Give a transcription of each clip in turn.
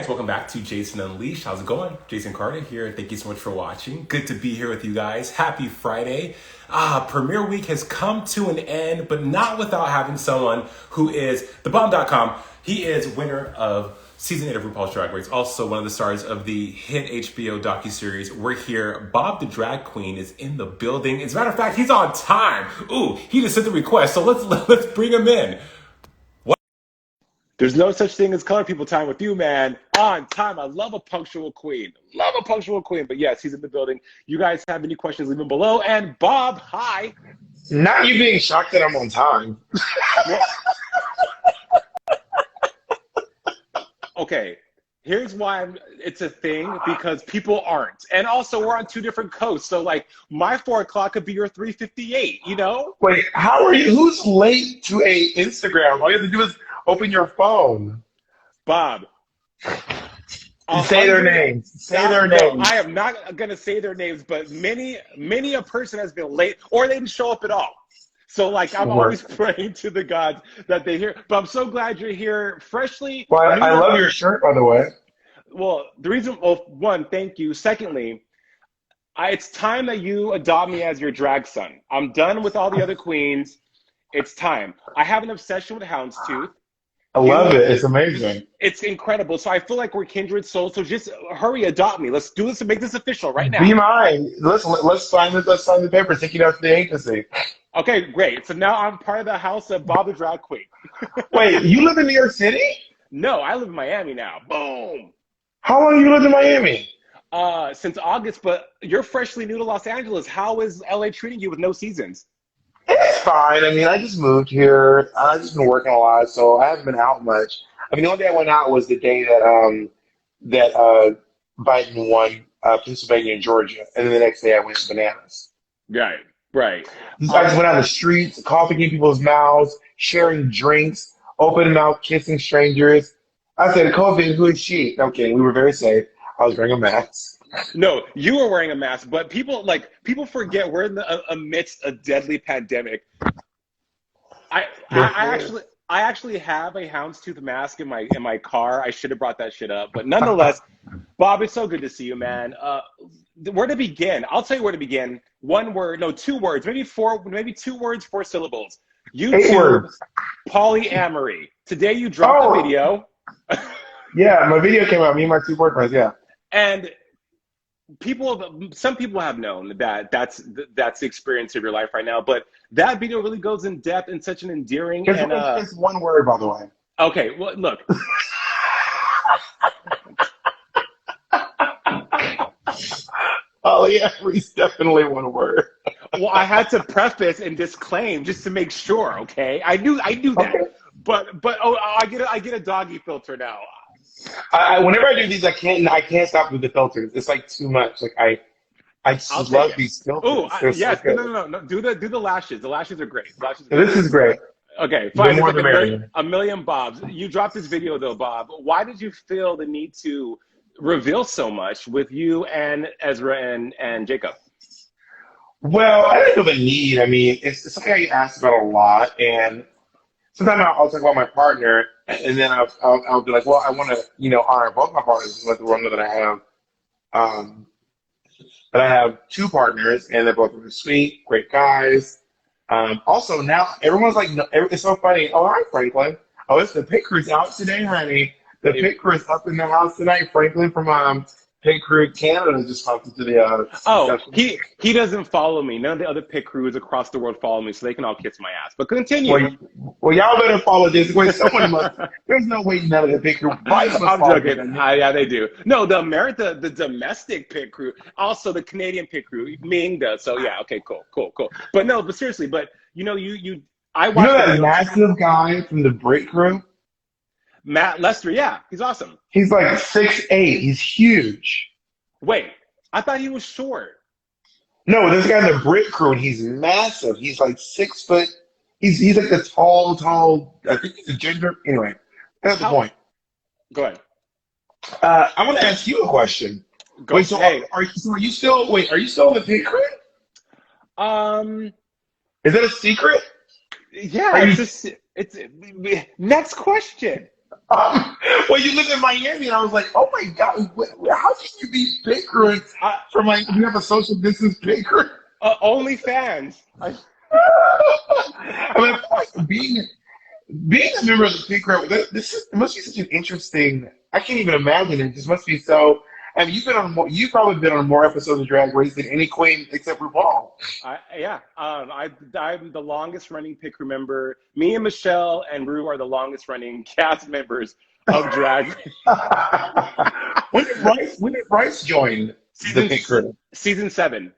Welcome back to Jason Unleashed. How's it going? Jason Carter here. Thank you so much for watching. Good to be here with you guys. Happy Friday. Premiere week has come to an end, but not without having someone who is thebomb.com. He is winner of season 8 of Rupaul's Drag Race, also one of the stars of the hit HBO docuseries. We're here. Bob the Drag Queen is in the building. As a matter of fact, he's on time. Ooh, he just sent the request, so let's bring him in. There's no such thing as color people time with you, man. On time. I love a punctual queen. Love a punctual queen. But yes, he's in the building. You guys have any questions, leave them below. And Bob, hi. Not you being shocked that I'm on time. Okay, here's why it's a thing, because people aren't. And also, we're on two different coasts. So, like, my 4 o'clock could be your 3:58, you know? Wait, how are you? Who's late to a Instagram? All you have to do is open your phone. Bob. Say their names. Say their names. I am not going to say their names, but many a person has been late, or they didn't show up at all. So, like, I'm always praying to the gods that they hear. But I'm so glad you're here freshly. Well, I love your shirt, by the way. Well, the reason, well, one, thank you. Secondly, it's time that you adopt me as your drag son. I'm done with all the other queens. It's time. I have an obsession with Houndstooth. I love it. It's amazing. It's incredible. So I feel like we're kindred souls. So just hurry, adopt me. Let's do this and make this official right now. Be mine. Let's sign this. Let's sign the paper. Take it out to the agency. Okay, great. So now I'm part of the house of Bob the Drag Queen. Wait, you live in New York City? No, I live in Miami now. Boom. How long you lived in Miami? Since August, but you're freshly new to Los Angeles. How is LA treating you with no seasons? It's fine. I mean, I just moved here. I've just been working a lot, so I haven't been out much. I mean, the only day I went out was the day that Biden won Pennsylvania and Georgia, and then the next day I went bananas. Right, right. I just went on the streets, coughing in people's mouths, sharing drinks, open mouth kissing strangers. I said, COVID, who is she? No kidding. We were very safe. I was wearing a mask. No, you were wearing a mask, but people forget we're in the amidst a deadly pandemic. I actually have a houndstooth mask in my car. I should have brought that shit up, but nonetheless, Bob, it's so good to see you, man. Where to begin? I'll tell you where to begin. One word, no, 2 words, maybe 4, maybe 2 words, 4 syllables. YouTube, polyamory. Today you dropped a video. Yeah, my video came out. Me and my 2 boyfriends. Yeah, and some people have known that that's the experience of your life right now, but that video really goes in depth and such an endearing. It's 1 word, by the way. Okay, well, look. Polyamory is definitely 1 word. Well, I had to preface and disclaim just to make sure. Okay, I knew that, okay. but I get a doggy filter now. Whenever I do these, I can't stop with the filters. It's like too much. Like I just love these filters. Oh, yes, so no. Do the lashes. The lashes are great. This is great. Okay, fine. More a million Bobs. You dropped this video though, Bob. Why did you feel the need to reveal so much with you and Ezra and Jacob? Well, I didn't feel the need. I mean, it's something I get asked about a lot, and sometimes I'll talk about my partner, and then I'll be like, well, I want to, honor both my partners, let the world know that I have 2 partners, and they're both really sweet, great guys. Also, now everyone's like, no, it's so funny. Oh, hi, Franklin. Oh, it's the pit crew's out today, honey. The pit crew is up in the house tonight. Franklin from Pit Crew Canada just talked to the. He doesn't follow me. None of the other pit crews across the world follow me, so they can all kiss my ass. But continue. Well, y'all better follow this. Wait, someone must. There's no way none of the pit crew. I'm joking. Yeah, they do. No, the domestic pit crew, also the Canadian pit crew, Ming does. So yeah, okay, cool. But seriously, I watched that massive guy from the Brit crew. Matt Lester, yeah, he's awesome. He's like 6'8". He's huge. Wait, I thought he was short. No, this guy in the Brit crew, and he's massive. He's like 6 foot. He's like the tall. I think he's a ginger. Anyway, that's the point. Go ahead. I want to ask you a question. Wait, so are you still in the pit crew? Is that a secret? Yeah. It's next question. Um, well, you live in Miami, and I was like, oh my God, how can you be bigger I, from like, you have a social distance bigger? only fans. I mean, I feel like being a member of the pink crowd, it must be such an interesting. I can't even imagine it. This must be so. I mean, you've probably been on more episodes of Drag Race than any queen except RuPaul. Yeah, I'm the longest running pick. Remember, me and Michelle and Rue are the longest running cast members of Drag When did Bryce join the season pink crew? season 7.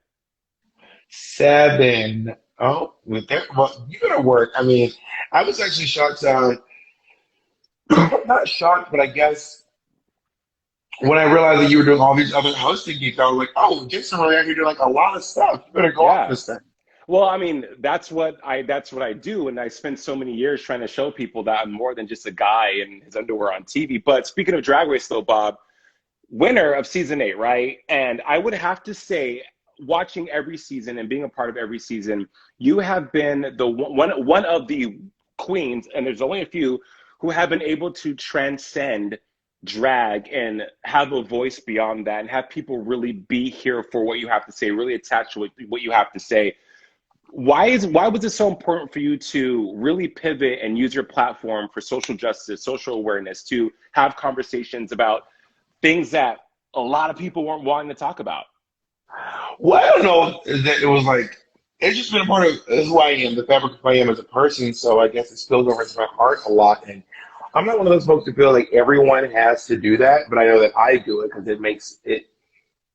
7. Oh, well, you gotta work. I mean, I was actually shocked. Not shocked, but I guess when I realized that you were doing all these other hosting gigs, I was like, oh, Jason really out here doing like a lot of stuff. You better go off Yeah. this thing. Well, I mean, that's what I do, and I spent so many years trying to show people that I'm more than just a guy in his underwear on TV. But speaking of Drag Race, though, Bob, winner of season 8, right? And I would have to say, watching every season and being a part of every season, you have been the one of the queens, and there's only a few who have been able to transcend drag and have a voice beyond that and have people really be here for what you have to say, really attach to what you have to say. Why was it so important for you to really pivot and use your platform for social justice, social awareness, to have conversations about things that a lot of people weren't wanting to talk about? Well, I don't know that it was like it's just been a part of who I am, the fabric of who I am as a person. So I guess it spills over into my heart a lot. And I'm not one of those folks who feel like everyone has to do that, but I know that I do it because it makes it.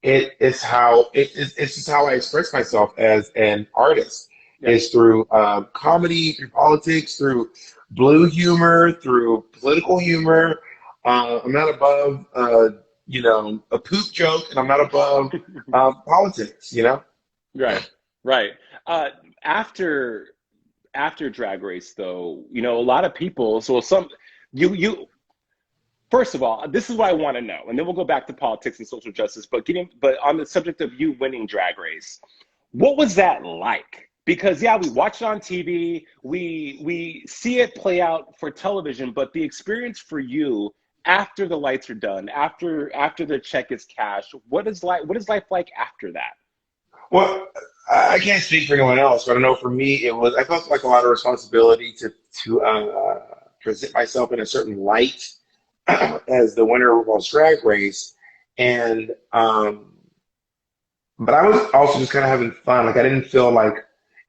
It's just how I express myself as an artist Yeah, is through comedy, through politics, through blue humor, through political humor. I'm not above a poop joke, and I'm not above politics. right, right. Uh, after after Drag Race, though, a lot of people. So some you first of all, this is what I want to know, and then we'll go back to politics and social justice. But on the subject of you winning Drag Race, what was that like? Because yeah, we watch it on TV, we see it play out for television, but the experience for you after the lights are done, after the check is cashed, what is life like after that? Well, I can't speak for anyone else, but I know for me, I felt like a lot of responsibility to present myself in a certain light as the winner of RuPaul's Drag Race, and but I was also just kind of having fun. Like I didn't feel like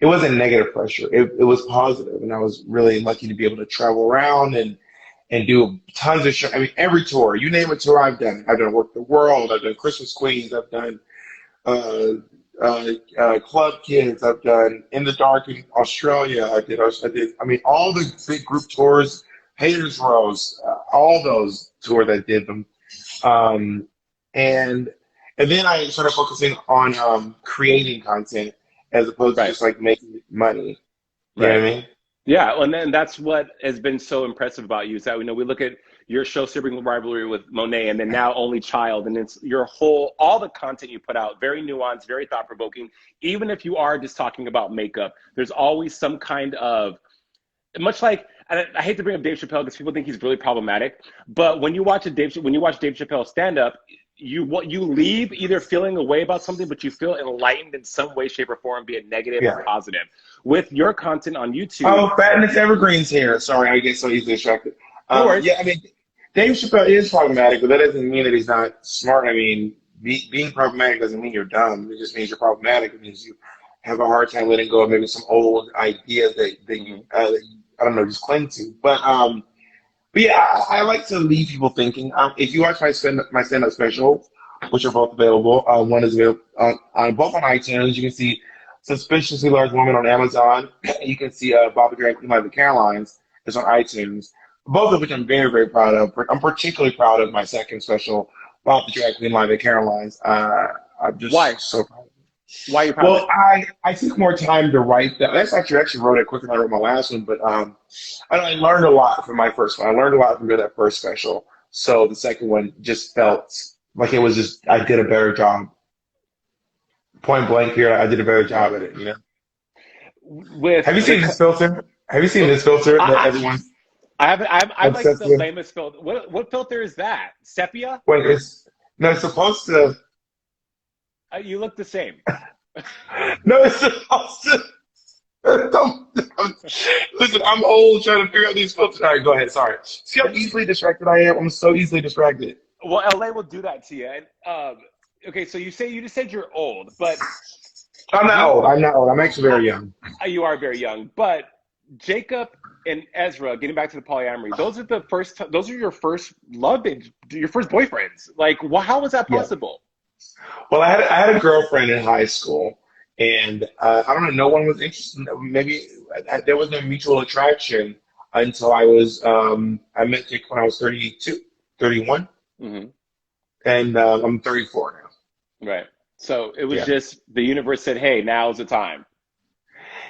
it wasn't negative pressure. It was positive, and I was really lucky to be able to travel around and do tons of shows. I mean, every tour, you name a tour, I've done. I've done Work the World. I've done Christmas Queens. I've done uh, Club Kids. I've done In the Dark in Australia. I did. I mean, all the big group tours, Haters Rose, all those tours I did them. Um, and and then I started focusing on creating content as opposed to Right, just like making money. You know what right. I mean? Yeah, and then that's what has been so impressive about you is that we look at your show sibling rivalry with Monet, and then now Only Child, and it's all the content you put out, very nuanced, very thought provoking. Even if you are just talking about makeup, there's always some kind of much like, and I hate to bring up Dave Chappelle because people think he's really problematic, but when you watch Dave Chappelle stand up, you leave either feeling a way about something, but you feel enlightened in some way, shape, or form, be it negative or Yeah. positive. With your content on YouTube, Oh, Fatness Evergreen's here. Sorry, I get so easily distracted. no worries. Yeah, I mean, Dave Chappelle is problematic, but that doesn't mean that he's not smart. I mean, being problematic doesn't mean you're dumb. It just means you're problematic. It means you have a hard time letting go of maybe some old ideas that you, I don't know, just cling to. But yeah, I like to leave people thinking. If you watch my stand-up special, which are both available, one is available on both on iTunes. You can see Suspiciously Large Woman on Amazon. You can see Bobby Drag Queen Like the Carolines is on iTunes. Both of which I'm very, very proud of. I'm particularly proud of my second special, Bob the Drag Queen Live at Caroline's. I'm Why? just so proud. Why are you proud of Well, it? I took more time to write that. That's actually wrote it quicker than I wrote my last one, but I learned a lot from my first one. I learned a lot from that first special. So the second one just felt like it was just I did a better job. Point blank here, I did a better job at it. With Have you the seen this filter? Have you seen co- this filter that I, everyone? I like the Obsessive. lamest filter. What filter is that? Sepia? Wait, it's no, it's supposed to. You look the same. No, it's supposed to. Listen, I'm old trying to figure out these filters. All right, go ahead. Sorry. See how easily distracted I am? I'm so easily distracted. Well, LA will do that to you. And okay, so you just said you're old, but I'm not you old. I'm not old. I'm actually very young. you are very young. But Jacob and Ezra, getting back to the polyamory, those are your first your first boyfriends. Like, how was that Yeah. possible? Well, I had a girlfriend in high school, and I don't know. No one was interested. Maybe there was no mutual attraction until I met Jake when I was 32, 31, Hmm. and I'm 34 now. Right. So it was Yeah. just the universe said, "Hey, now's the time."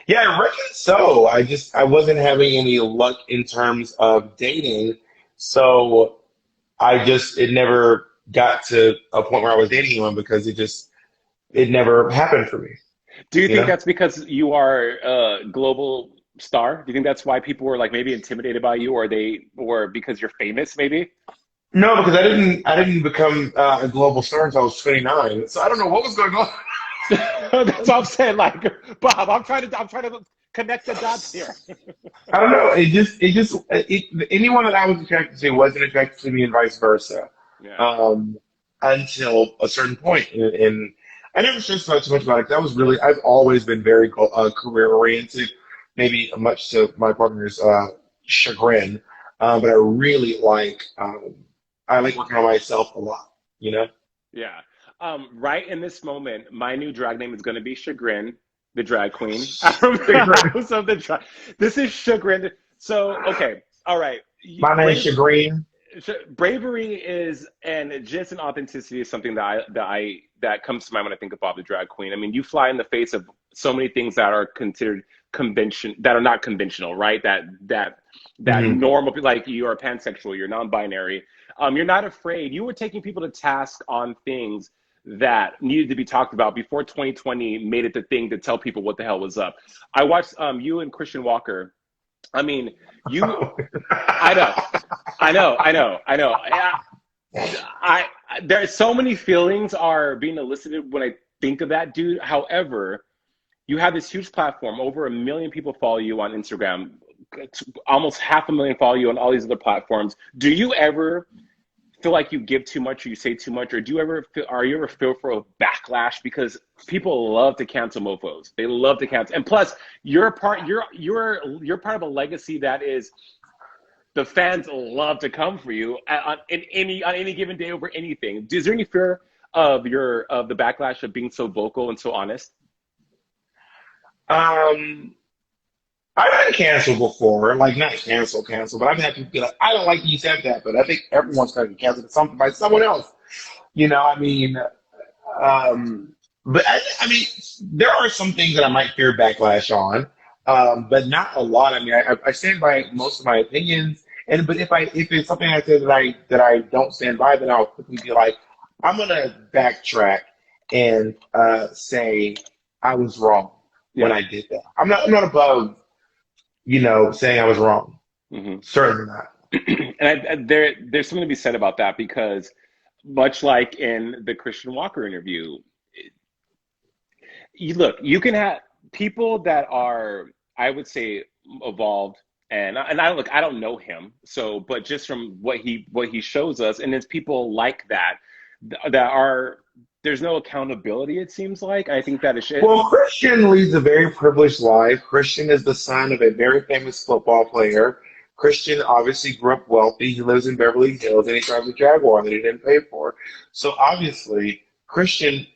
Yeah, I reckon so. I wasn't having any luck in terms of dating, so it never got to a point where I was dating anyone because it never happened for me, Do you you think know? that's because you are a global star? Do you think that's why people were like maybe intimidated by you, or because you're famous, maybe? No, because I didn't become a global star until I was 29. So I don't know what was going on. That's what I'm saying. Like, Bob, I'm trying to connect the dots here. I don't know. Anyone that I was attracted to wasn't attracted to me, and vice versa. Yeah. Um, until a certain point, and I never stressed out too much about it. That was really I've always been very career oriented, maybe much to my partner's chagrin. But I like working on myself a lot. You know. Yeah. Right in this moment, my new drag name is going to be Chagrin, the drag queen. So this is Chagrin. So, okay. All right. My name's Brave, Chagrin. bravery is, and just an authenticity is something that comes to mind when I think of Bob the drag queen. I mean, you fly in the face of so many things that are considered that are not conventional, right? That Hmm. normal, like you're a pansexual, you're non-binary. You're not afraid. You were taking people to task on things that needed to be talked about before 2020 made it the thing to tell people what the hell was up. I watched you and Christian Walker. I mean, you. I know, I know. There's so many feelings are being elicited when I think of that dude. However, you have this huge platform. Over 1 million people follow you on Instagram. Almost 500,000 follow you on all these other platforms. Do you ever feel like you give too much or you say too much, or are you ever feel for a backlash? Because people love to cancel mofos. They love to cancel. And plus, you're part of a legacy that is the fans love to come for you on any given day over anything. Is there any fear of the backlash of being so vocal and so honest? Um, I've been canceled before, like not cancel, but I've had people be like, I don't like you said that, but I think everyone's going to be canceled for something by someone else. I mean, but I mean, there are some things that I might fear backlash on, but not a lot. I mean, I stand by most of my opinions, but if it's something I said that I don't stand by, then I'll quickly be like, I'm gonna backtrack and say I was wrong when Yeah. I did that. I'm not above saying I was wrong. Hmm. Certainly not. There's something to be said about that because much like in the Christian Walker interview, you can have people that are, I would say, evolved, and I don't know him, so but just from what he shows us, and there's people like that are there's no accountability. It seems like I think that is shit. Well, Christian leads a very privileged life. Christian is the son of a very famous football player. Christian obviously grew up wealthy. He lives in Beverly Hills and he drives a Jaguar that he didn't pay for. So obviously, Christian's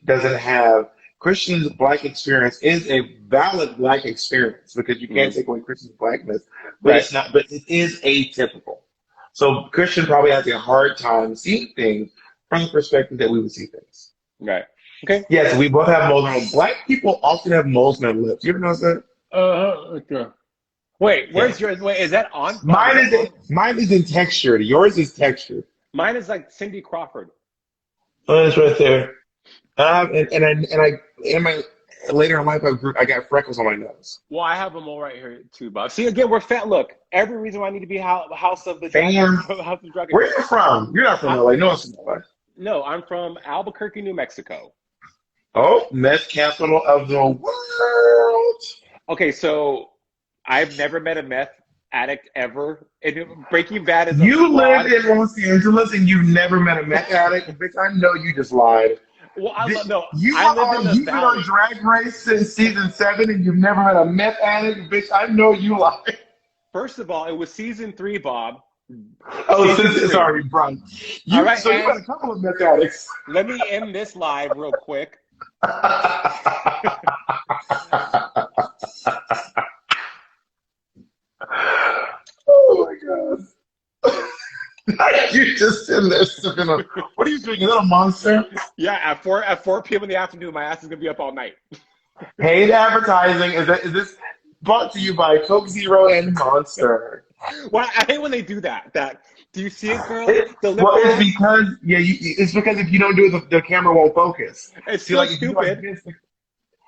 black experience is a valid black experience because you can't Hmm. take away Christian's blackness, Right, but it is atypical. So Christian probably has a hard time seeing things from the perspective that we would see things. right, okay. Yes, we both have moles on our Black people often have moles on their lips. You ever notice that? Okay. Wait, Yeah. where's yours? Wait, is that on? Bob, is Mine that is on? mine is in textured. Yours is textured. Mine is like Cindy Crawford. Oh, it's right there. And I and I and my later in life, I got freckles on my nose. Well, I have them all right here too, Bob. See, again, we're fat. Look, every reason why I need to be House of the Dragon. Fam, House of the Dragon. where you from? You're not from LA. No, it's from LA. No, I'm from Albuquerque, New Mexico. Oh, meth capital of the world. Okay, so I've never met a meth addict ever. And Breaking Bad is a You flawed. lived in Los Angeles and you've never met a meth addict? Bitch, I know you just lied. Well, I You've live been on Drag Race since season 7 and you've never met a meth addict? Bitch, I know you lied. First of all, it was season 3, Bob. Oh, since it's already brung. All right, so you got a couple of meth addicts. Let me end this live real quick. Oh my god. You just in there sipping on. What are you drinking? Is that a Monster? Yeah, at 4 p.m. in the afternoon, my ass is gonna be up all night. Paid advertising. Is this brought to you by Coke Zero and Monster? Well, I hate when they do that. Do you see it, girl? It's because if you don't do it, the camera won't focus. It's still stupid.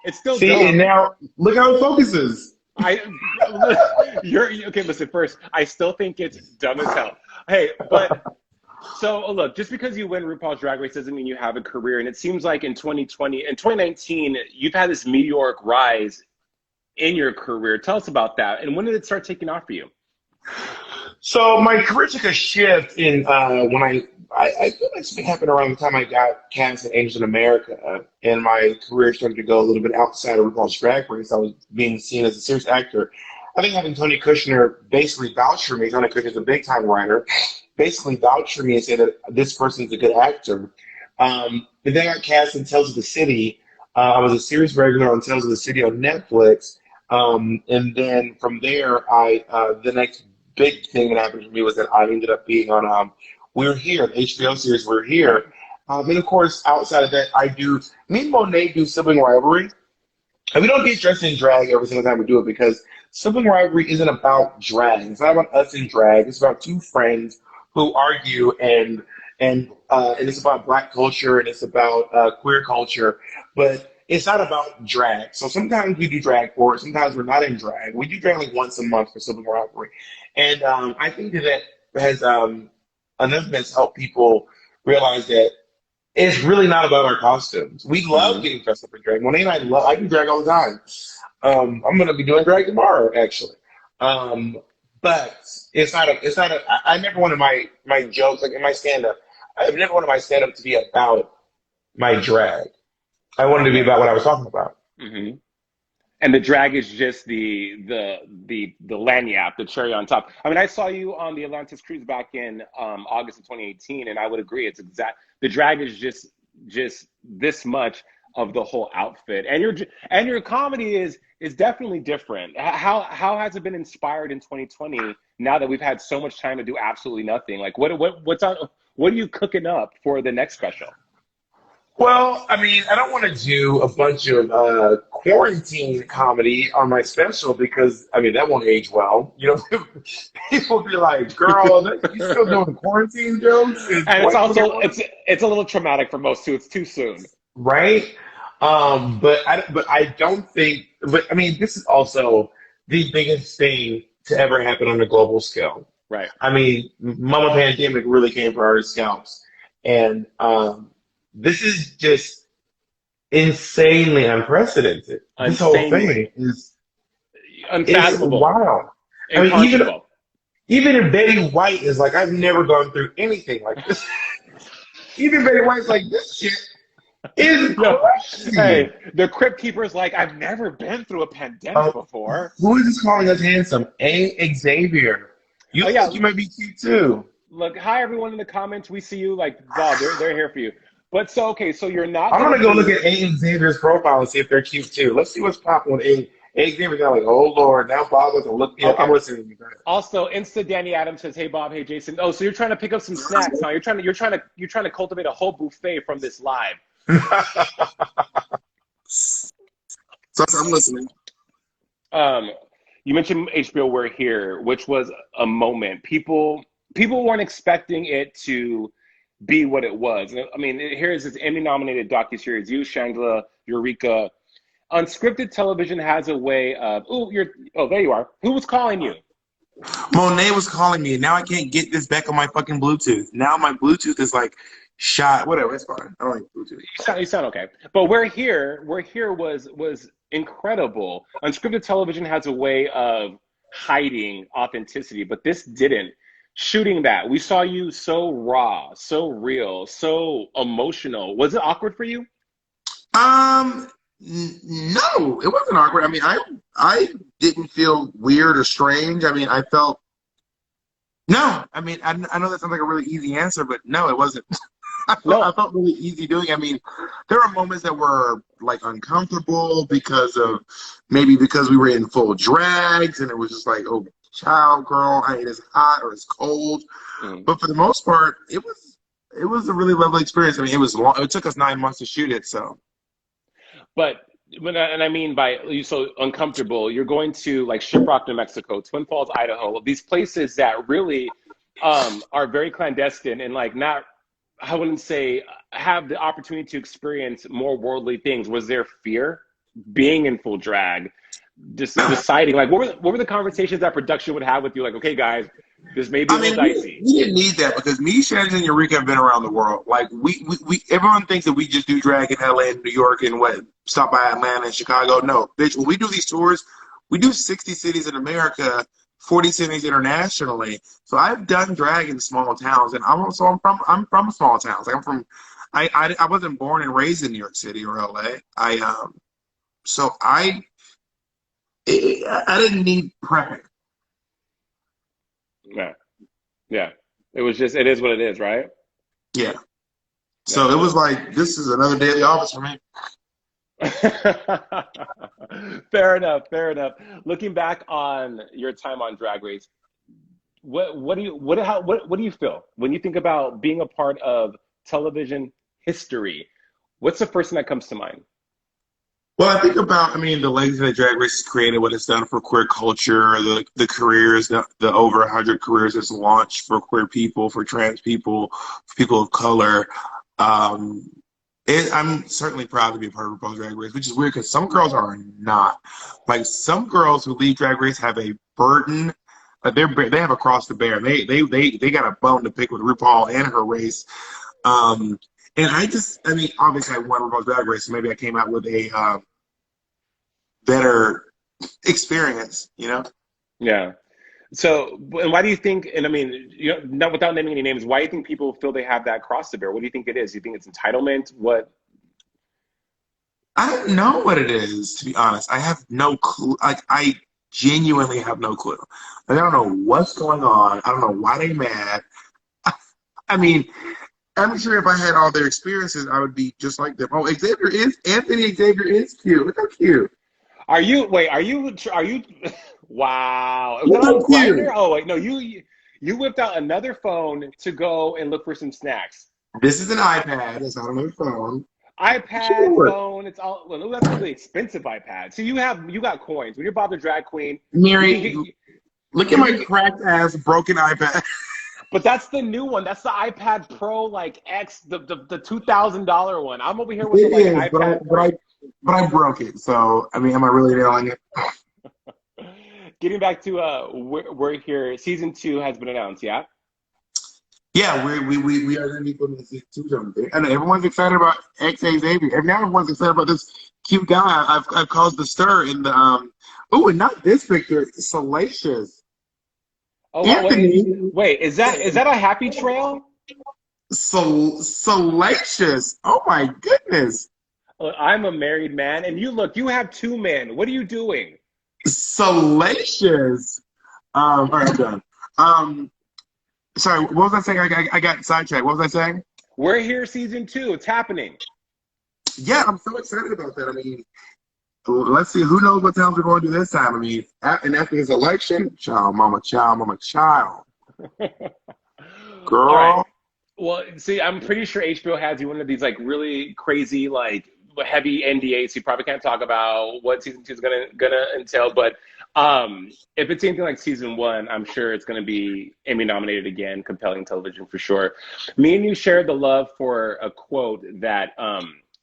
It's still dumb. And now look how it focuses. Okay, listen, first, I still think it's dumb as hell. Hey, but so look, just because you win RuPaul's Drag Race doesn't mean you have a career. And it seems like in 2019, you've had this meteoric rise in your career. Tell us about that. And when did it start taking off for you? So my career took a shift in when I feel like something happened around the time I got cast in Angels in America, and my career started to go a little bit outside of RuPaul's Drag Race. I was being seen as a serious actor. I think having Tony Kushner basically vouch for me. Tony Kushner's a big time writer. Basically vouch for me and say that this person's a good actor. And then I got cast in Tales of the City. I was a series regular on Tales of the City on Netflix. And then from there, the next big thing that happened to me was that I ended up being on We're Here, the HBO series We're Here. And of course, outside of that, me and Monet do sibling rivalry. And we don't get dressed in drag every single time we do it because sibling rivalry isn't about drag. It's not about us in drag. It's about two friends who argue and it's about Black culture and it's about queer culture. But it's not about drag. So sometimes we do drag for it. Sometimes we're not in drag. We do drag like once a month for sibling rivalry. And I think that has enough has helped people realize that it's really not about our costumes. We love getting dressed up in drag. Monet and I do drag all the time. I'm going to be doing drag tomorrow, actually. But I never wanted my jokes, like in my stand-up, I've never wanted my stand-up to be about my drag. I wanted to be about what I was talking about. Mm-hmm. And the drag is just the lanyard, the cherry on top. I mean, I saw you on the Atlantis cruise back in August of 2018, and I would agree. The drag is just this much of the whole outfit, and your comedy is definitely different. How has it been inspired in 2020 now that we've had so much time to do absolutely nothing? Like what are you cooking up for the next special? Well, I mean, I don't want to do a bunch of quarantine comedy on my special because, I mean, that won't age well. You know, people be like, girl, you still doing quarantine jokes? And it's also, it's a little traumatic for most, too. It's too soon. Right? But I don't think, but I mean, this is also the biggest thing to ever happen on a global scale. Right. I mean, Mama Pandemic really came for our scalps. And, this is just insanely unprecedented. This whole thing is unfathomable. Wow. I mean, even if Betty White is like, I've never gone through anything like this. Even Betty White's like, this shit is crazy. Hey, the Crypt Keeper's like, I've never been through a pandemic before. Who is this calling us handsome? Xavier. You look like you might be cute too. Look, hi everyone in the comments. We see you. Like, Bob, they're here for you. But so you're not. I'm gonna go look at Xavier's profile and see if they're cute too. Let's see what's popping with Xavier's. Like, oh Lord, now Bob doesn't look. Yeah, okay. I'm listening to you guys. Also, Insta Danny Adams says, "Hey Bob, hey Jason." Oh, so you're trying to pick up some snacks, huh? You're trying to cultivate a whole buffet from this live. So I'm listening. You mentioned HBO We're Here, which was a moment. People weren't expecting it to be what it was. I mean, here's this Emmy-nominated docuseries, you, Shangela, Eureka. unscripted television has a way of, there you are. Who was calling you? Monet was calling me, and now I can't get this back on my fucking Bluetooth. Now my Bluetooth is like shot. Whatever, it's fine. I don't like Bluetooth. You sound okay. But We're Here was incredible. Unscripted television has a way of hiding authenticity, but this didn't. Shooting that, we saw you so raw, so real, so emotional. Was it awkward for you? No, it wasn't awkward. I mean, I didn't feel weird or strange. I mean, I felt no. I mean, I know that sounds like a really easy answer, but no, it wasn't. I felt really easy doing it. I mean, there were moments that were like uncomfortable because we were in full drags and it was just like, oh, child, girl, I ain't as hot or as cold. But for the most part, it was a really lovely experience. I mean, it was long. It took us 9 months to shoot it, so. But and I mean by you so uncomfortable, you're going to like Shiprock, New Mexico, Twin Falls, Idaho, these places that really are very clandestine and like not, I wouldn't say have the opportunity to experience more worldly things. Was there fear being in full drag? Just deciding like what were the conversations that production would have with you? Like, okay, guys, this may be a little dicey. We didn't need that because me, Shannon, and Eureka have been around the world. Like we everyone thinks that we just do drag in LA and New York and stop by Atlanta and Chicago. No, bitch, when we do these tours, we do 60 cities in America, 40 cities internationally. So I've done drag in small towns, and I'm from small towns. Like I wasn't born and raised in New York City or LA. I didn't need prepping. Yeah. It is what it is, right? Yeah. So it was like, this is another day at the office for me. Fair enough. Looking back on your time on Drag Race, what do you feel when you think about being a part of television history? What's the first thing that comes to mind? Well, I think about, the legacy that Drag Race has created, what it's done for queer culture, the careers, the over 100 careers it's launched for queer people, for trans people, for people of color. I'm certainly proud to be a part of RuPaul's Drag Race, which is weird because some girls are not. Like, some girls who leave Drag Race have a burden. They have a cross to bear. They got a bone to pick with RuPaul and her race. And obviously I won RuPaul's Drag Race, so maybe I came out with a better experience, you know? Yeah. So, and why do you think, and not without naming any names, why do you think people feel they have that cross to bear? What do you think it is? Do you think it's entitlement? What? I don't know what it is, to be honest. I have no clue. Like, I genuinely have no clue. Like, I don't know what's going on. I don't know why they're mad. I'm sure if I had all their experiences, I would be just like them. Oh, Anthony Xavier is cute. Look how cute. Are you, wow. Was that on Grindr? Oh, wait, no, you whipped out another phone to go and look for some snacks. This is an iPad. It's not another phone. Phone, it's all, well, that's a really expensive iPad. So you got coins. When you're Bob the Drag Queen. Mary, look at my cracked ass broken iPad. But that's the new one. That's the iPad Pro, like X, the $2,000 one. I'm over here with the iPad. But I broke it. So am I really nailing it? Getting back to we're here. Season 2 has been announced. Yeah. Yeah, we are going to be putting season 2 and everyone's excited about Xavier. And now everyone's excited about this cute guy. I've caused the stir in the and not this picture. Salacious. Oh, wait, is that a happy trail? Salacious. Oh my goodness. I'm a married man, and you have 2 men. What are you doing? Salacious. All right, I'm done. Sorry, what was I saying? I got sidetracked. What was I saying? We're here, season 2. It's happening. Yeah, I'm so excited about that. Let's see. Who knows what times we're going to do this time? And after his election, child, mama, child. Girl. All right. Well, see, I'm pretty sure HBO has you one of these like really crazy, like heavy NDAs. You probably can't talk about what season 2 is gonna entail. But if it's anything like season 1, I'm sure it's gonna be Emmy nominated again. Compelling television for sure. Me and you shared the love for a quote that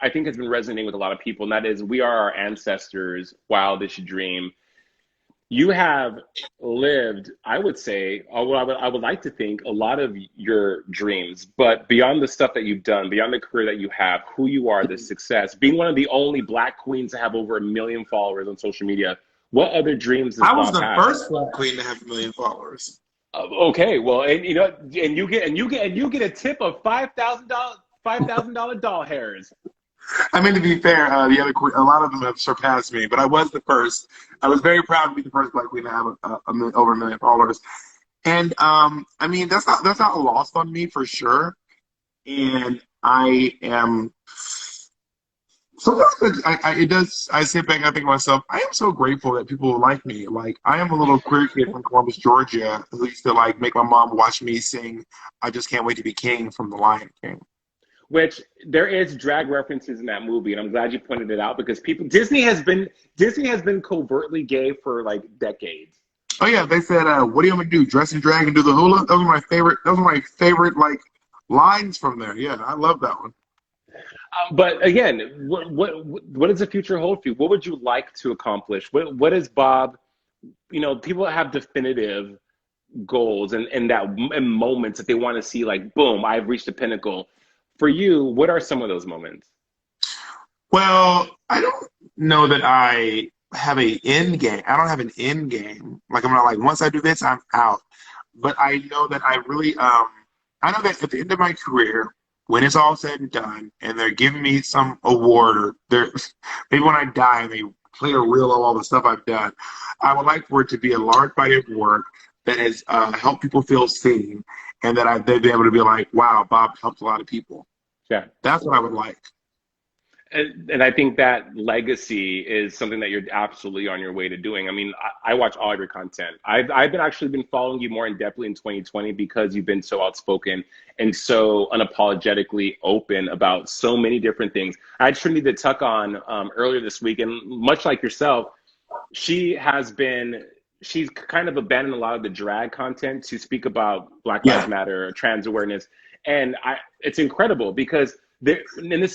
I think has been resonating with a lot of people, and that is we are our ancestors' wildest dream. You have lived, I would say, well, I would like to think a lot of your dreams, but beyond the stuff that you've done, beyond the career that you have, who you are, the success, being one of the only Black queens to have over 1 million followers on social media, what other dreams does I was Bob the have? first Black queen to have 1 million followers. Okay, well, and you know, and you get a tip of $5,000 doll hairs. I mean, to be fair, the other queen, a lot of them have surpassed me, but I was the first. I was very proud to be the first Black queen to have over 1 million followers. And I mean, that's not lost on me for sure. And I am. Sometimes I sit back and I think to myself, I am so grateful that people like me. Like, I am a little queer kid from Columbus, Georgia, who used to like make my mom watch me sing "I Just Can't Wait to Be King" from The Lion King. Which there is drag references in that movie, and I'm glad you pointed it out because Disney has been covertly gay for like decades. Oh yeah, they said, "What do you want me to do? Dress in drag and do the hula?" Those are my favorite. Those are my favorite like lines from there. Yeah, I love that one. But again, what does the future hold for you? What would you like to accomplish? What is Bob? You know, people have definitive goals and moments that they want to see, like, boom, I've reached the pinnacle. For you, what are some of those moments? Well, I don't know that I have a end game. I don't have an end game. Like, I'm not like, once I do this, I'm out. But I know that I know that at the end of my career, when it's all said and done, and they're giving me some award, or maybe when I die and they play a reel of all the stuff I've done, I would like for it to be a large body of work that has helped people feel seen, and that they'd be able to be like, wow, Bob helped a lot of people. Yeah. That's what I would like. And I think that legacy is something that you're absolutely on your way to doing. I mean, I watch all of your content. I've been actually been following you more in depthly in 2020 because you've been so outspoken and so unapologetically open about so many different things. I had Trinity the Tuck on earlier this week, and much like yourself, she's kind of abandoned a lot of the drag content to speak about Black Lives Matter, trans awareness, and it's incredible because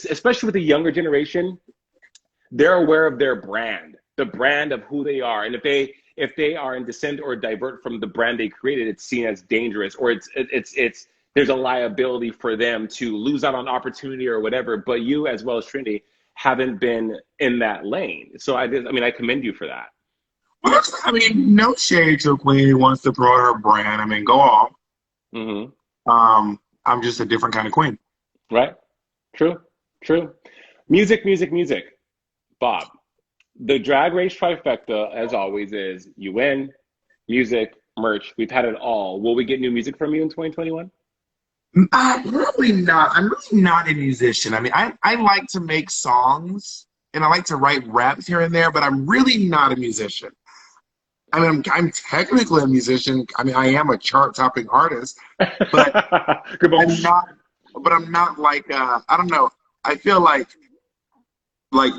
especially with the younger generation, they're aware of their brand, the brand of who they are. And if they are in dissent or divert from the brand they created, it's seen as dangerous, or there's a liability for them to lose out on opportunity or whatever. But you, as well as Trinity, haven't been in that lane. So I commend you for that. Well, I mean, no shade to a queen who wants to promote her brand. I mean, go off. Mm-hmm. I'm just a different kind of queen. Right. True. Music. Bob, the Drag Race trifecta, as always, is you win, music, merch. We've had it all. Will we get new music from you in 2021? Really not. I'm really not a musician. I mean, I like to make songs and I like to write raps here and there, but I'm really not a musician. I mean, I'm technically a musician. I mean, I am a chart-topping artist, but I'm not like, I don't know. I feel like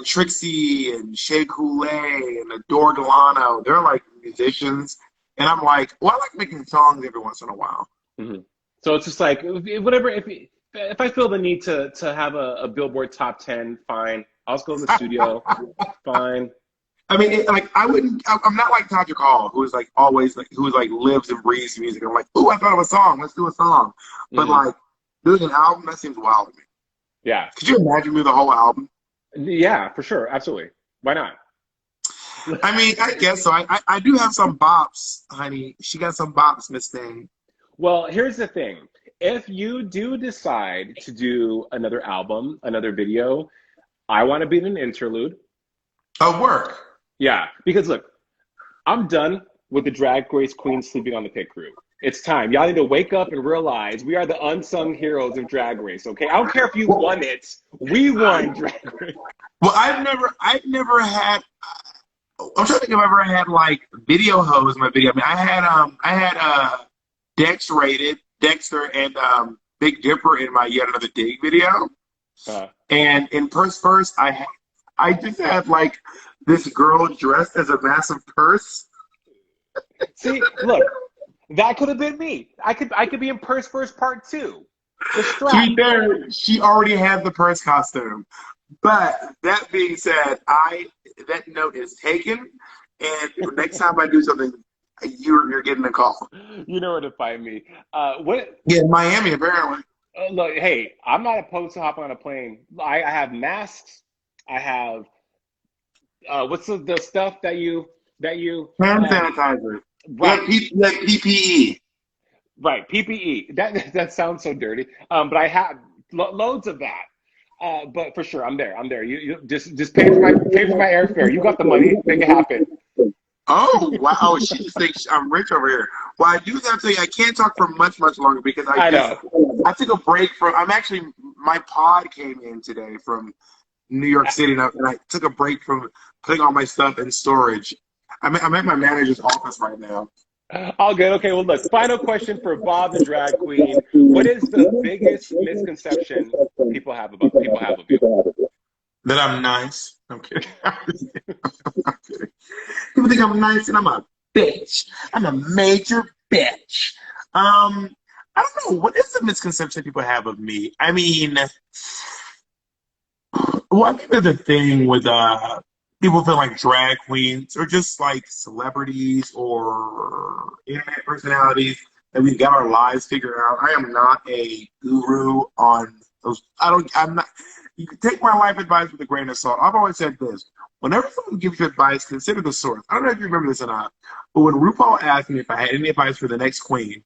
Trixie and Shea Coulee and Adore Delano, they're like musicians. And I'm like, well, I like making songs every once in a while. Mm-hmm. So it's just like, whatever, if I feel the need to have a Billboard top 10, fine. I'll just go in the studio, fine. I mean, I'm not like Todrick Hall, who is like always lives and breathes music. I'm like, ooh, I thought of a song. Let's do a song. But like doing an album, that seems wild to me. Yeah. Could you imagine me the whole album? Yeah, for sure. Absolutely. Why not? I mean, I guess so. I do have some bops, honey. She got some bops, Miss Thing. Well, here's the thing. If you do decide to do another album, another video, I want to be in an interlude. Of work. Yeah, because look, I'm done with the Drag Race queens sleeping on the pit crew. It's time. Y'all need to wake up and realize we are the unsung heroes of Drag Race, okay? I don't care if you won it. We won Drag Race. Well, I've never had, I'm trying to think if I've ever had like video hoes in my video. I mean, I had Dexter and Big Dipper in my Yet Another Dig video. And in First, I just had like this girl dressed as a massive purse. See, look, that could have been me. I could be in Purse First Part 2. To be fair, she already had the purse costume. But that being said, that note is taken, and next time I do something, you're getting a call. You know where to find me. What? Yeah, in Miami apparently. Look, hey, I'm not opposed to hopping on a plane. I have masks. I have what's the stuff that you Hand sanitizer. right. You have PPE. Right, PPE. That sounds so dirty. But I have loads of that. But for sure, I'm there. I'm there. You just pay for my airfare. You got the money. Make it happen. Oh wow! Oh, she just thinks I'm rich over here. Well, I do have to tell you, I can't talk for much longer because I know. I took a break from. I'm actually my pod came in today from New York City, and I took a break from putting all my stuff in storage. I'm at my manager's office right now. All good. Okay. Well, look. Final question for Bob the drag queen. What is the biggest misconception people have of you? That I'm nice. I'm kidding. I'm kidding. People think I'm nice, and I'm a bitch. I'm a major bitch. I don't know. What is the misconception people have of me? I mean, well, I think there's a thing with people feel like drag queens or just like celebrities or internet personalities that we've got our lives figured out. I am not a guru on those. I'm not. You can take my life advice with a grain of salt. I've always said this. Whenever someone gives you advice, consider the source. I don't know if you remember this or not, but when RuPaul asked me if I had any advice for the next queen,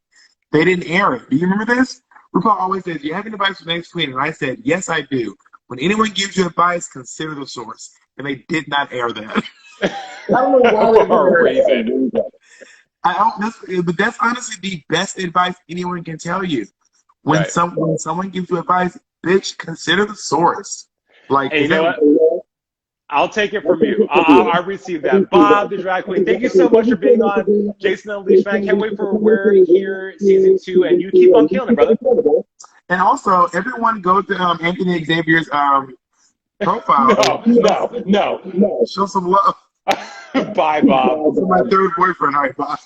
they didn't air it. Do you remember this? RuPaul always says, "Do you have any advice for the next queen?" And I said, "Yes, I do. When anyone gives you advice, consider the source." And they did not air that. I don't know why they For a reason. but that's honestly the best advice anyone can tell you. When Right. someone gives you advice, bitch, consider the source. Like, Hey, is you know that what? I'll take it from you. I'll receive that. Bob, the drag queen, thank you so much for being on Jason Unleashed, man. I can't wait for We're Here season 2, and you keep on killing it, brother. And also, everyone go to Anthony Xavier's profile. No. Show some love. Bye, Bob. To my third boyfriend. All right, bye.